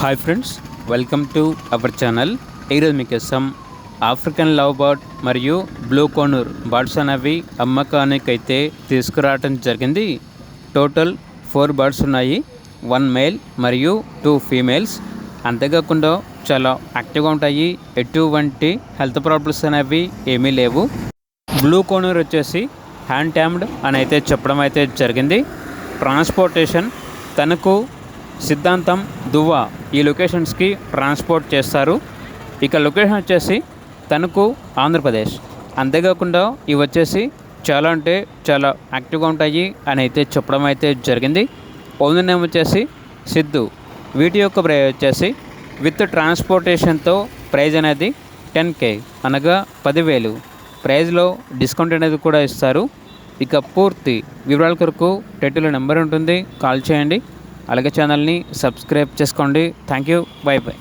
Hi friends, welcome to our channel. ఈరోజు మీకోసం African love bird మరియు బ్లూ కోనూర్ బర్డ్స్ అనేవి అమ్మకానికి అయితే తీసుకురావడం జరిగింది. టోటల్ 4 బర్డ్స్ ఉన్నాయి, 1 మేల్ మరియు 2 ఫీమేల్స్. అంతేకాకుండా చాలా యాక్టివ్గా ఉంటాయి, ఎటువంటి హెల్త్ ప్రాబ్లమ్స్ అనేవి ఏమీ లేవు. బ్లూ కోనూర్ వచ్చేసి హ్యాండ్ ట్యామ్డ్ అని అయితే చెప్పడం అయితే జరిగింది. ట్రాన్స్పోర్టేషన్ తనకు సిద్ధాంతం దువ్వా ఈ లొకేషన్స్కి ట్రాన్స్పోర్ట్ చేస్తారు. ఇక లొకేషన్ వచ్చేసి తణుకు, ఆంధ్రప్రదేశ్. అంతేకాకుండా ఇవి వచ్చేసి చాలా అంటే చాలా యాక్టివ్గా ఉంటాయి అని అయితే చెప్పడం అయితే జరిగింది. ఓనర్ నేమ్ వచ్చేసి సిద్ధు. వీటి యొక్క ప్రైస్ వచ్చేసి విత్ ట్రాన్స్పోర్టేషన్తో ప్రైజ్ అనేది 10K అనగా 10,000. ప్రైజ్లో డిస్కౌంట్ అనేది కూడా ఇస్తారు. ఇక పూర్తి వివరాల కొరకు టైటిల్లో నెంబర్ ఉంటుంది, కాల్ చేయండి. అలాగే ఛానల్ని సబ్స్క్రైబ్ చేసుకోండి. Thank you, by by.